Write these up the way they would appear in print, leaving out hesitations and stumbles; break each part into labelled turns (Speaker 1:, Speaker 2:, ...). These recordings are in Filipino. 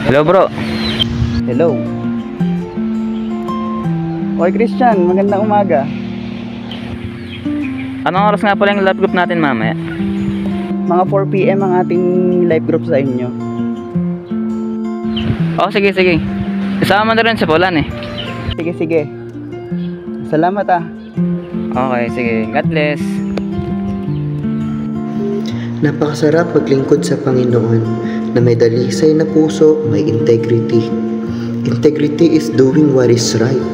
Speaker 1: Hello bro.
Speaker 2: Hello. Oy Christian, magandang umaga.
Speaker 1: Anong oras nga pala yung live group natin mamaya?
Speaker 2: Mga 4 PM ang ating live group sa inyo.
Speaker 1: Oh sige sige. Isama na rin si Polan eh.
Speaker 2: Sige sige. Salamat ah.
Speaker 1: Okay sige. God bless.
Speaker 3: Napakasarap maglingkod sa Panginoon na may dalisay na puso, may integrity. Integrity is doing what is right,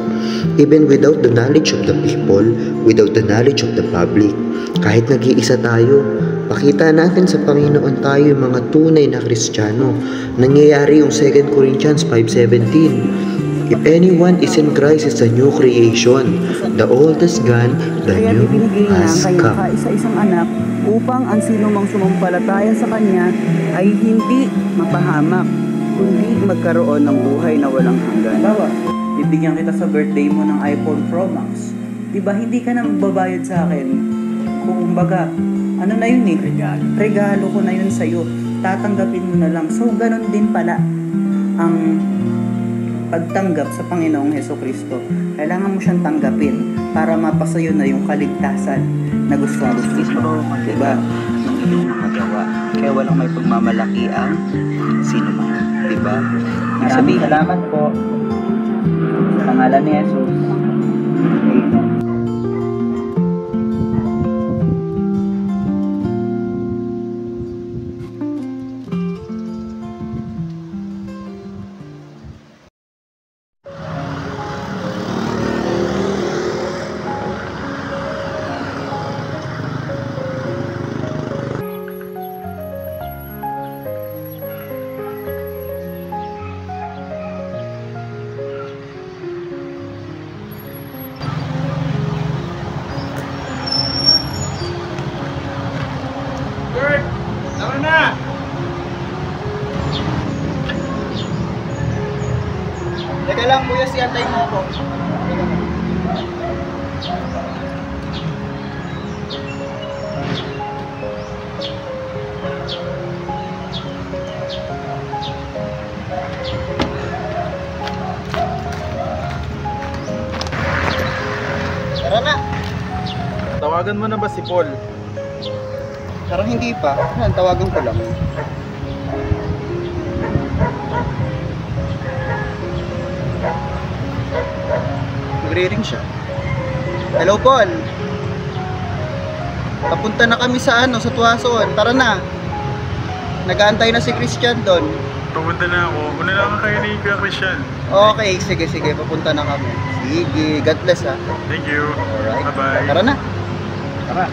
Speaker 3: even without the knowledge of the people, without the knowledge of the public. Kahit nag-iisa tayo, pakita natin sa Panginoon tayo yung mga tunay na Kristiyano. Nangyayari yung 2 Corinthians 5:17. If anyone is in Christ, is a new creation. The old is gone, the new has come.
Speaker 2: Kaya isa-isang anak upang ang sino mang sumampalataya sa Kanya ay hindi mapahamak, kundi magkaroon ng buhay na walang hanggan.
Speaker 4: Bawa, bibigyan kita sa birthday mo ng iPhone Pro Max. Diba, hindi ka na magbabayad sa akin. Kung baga, ano na yun eh? Regalo ko na yun sa'yo. Tatanggapin mo na lang. So, ganun din pala ang pagtanggap sa Panginoong Hesukristo. Kailangan mo siyang tanggapin para mapasayo na yung kaligtasan na gusto mo. Diba? Ng iyong mga gawa. Kaya walang may pagmamalaki ang sino man. Diba?
Speaker 2: Maraming salamat po. Sa pangalan ni Jesus. Amen.
Speaker 5: Tama na! Teka lang kuya, si antay mo ako. Tara na!
Speaker 6: Tawagan mo na ba si Paul?
Speaker 2: Parang hindi pa. Tawagan ko lang. Magre-ring siya. Hello, Paul. Papunta na kami sa sa Tuason. Tara na. Nag-aantay na si Christian doon.
Speaker 6: Pumunta na ako. Una lang kayo ni Christian.
Speaker 2: Okay, sige. Papunta na kami. Sige. God bless ha.
Speaker 6: Thank you.
Speaker 2: Alright.
Speaker 6: Bye-bye.
Speaker 2: Tara na. Tara.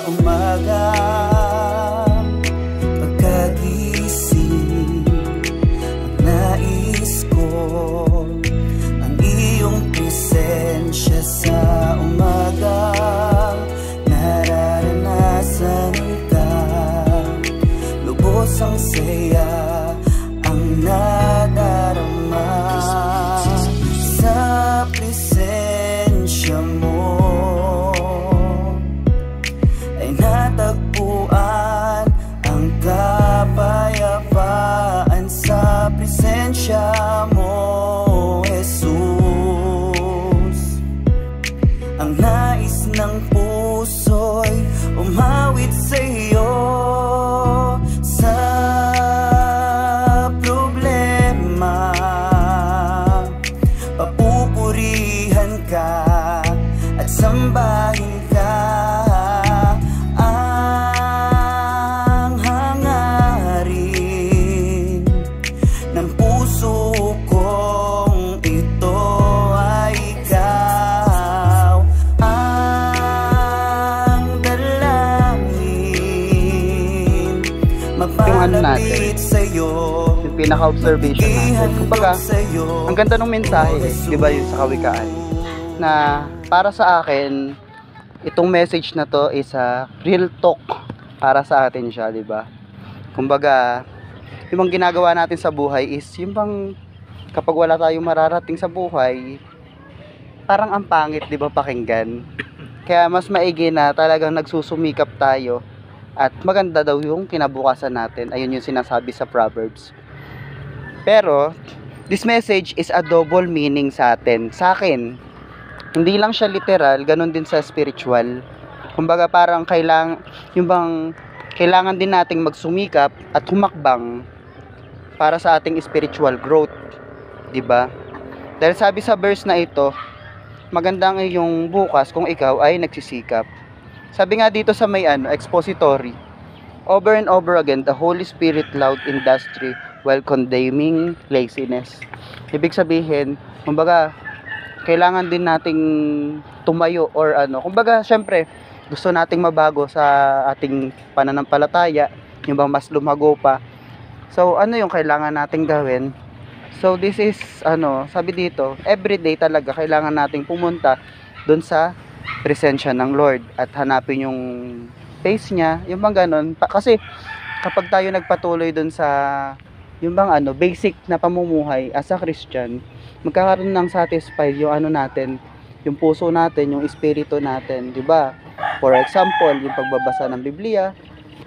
Speaker 2: umaga, pagkagising, ang nais ko, ang iyong presensya sa umaga. Nararanasan ka, lubos ang saya ang nadarama sa presensya mo. Ay natagpuan ang kapayapaan sa presensya mo, Jesus. Ang nais ng puso'y umawit sa iyo, sa problema. Papupurihan ka at sambahin ka. Ang hangarin ng puso kong ito ay ikaw. Ang dalangin mapalapit sa'yo,
Speaker 7: yung pinaka-observation natin. Kumbaga, ang ganda ng mensahe, di ba, yun sa kawikaan, na para sa akin, itong message na to is a real talk para sa atin siya, di ba? Kumbaga, yung bang ginagawa natin sa buhay is, yung bang kapag wala tayong mararating sa buhay, parang ang pangit, di ba, pakinggan. Kaya mas maigi na talagang nagsusumikap tayo at maganda daw yung kinabukasan natin. Ayun yung sinasabi sa Proverbs. Pero this message is a double meaning sa atin, sa akin. Hindi lang siya literal, ganun din sa spiritual. Kumbaga parang kailangan din nating magsumikap at humakbang para sa ating spiritual growth, 'di ba? Dahil sabi sa verse na ito, magandang iyong bukas kung ikaw ay nagsisikap. Sabi nga dito sa may expository, over and over again, the Holy Spirit loud industry while condemning laziness. Ibig sabihin, kumbaga, kailangan din nating tumayo or kumbaga, syempre, gusto nating mabago sa ating pananampalataya, yung bang mas lumago pa. So, ano yung kailangan nating gawin? So, this is, sabi dito, everyday talaga, kailangan nating pumunta dun sa presensya ng Lord at hanapin yung face niya, yung bang ganun. Kasi kapag tayo nagpatuloy dun sa yung bang basic na pamumuhay as a Christian, magkakaroon ng satisfied yung natin, yung puso natin, yung espiritu natin, di ba? For example, yung pagbabasa ng Biblia,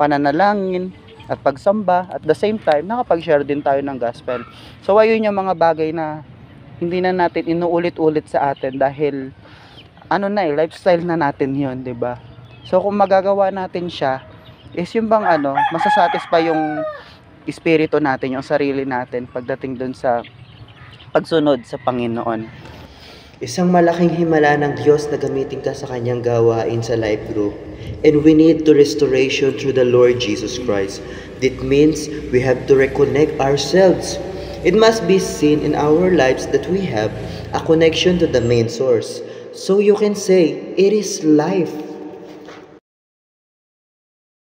Speaker 7: pananalangin at pagsamba, at the same time nakapag-share din tayo ng gospel. So ayun yung mga bagay na hindi na natin inuulit-ulit sa atin dahil lifestyle na natin yun, 'di ba? So kung magagawa natin siya, is yung bang masasatisfy yung espiritu natin, yung sarili natin pagdating dun sa pagsunod sa Panginoon.
Speaker 3: Isang malaking himala ng Diyos na gamitin ka sa kanyang gawain sa life group. And we need to restoration through the Lord Jesus Christ. That means we have to reconnect ourselves. It must be seen in our lives that we have a connection to the main source. So you can say, it is life.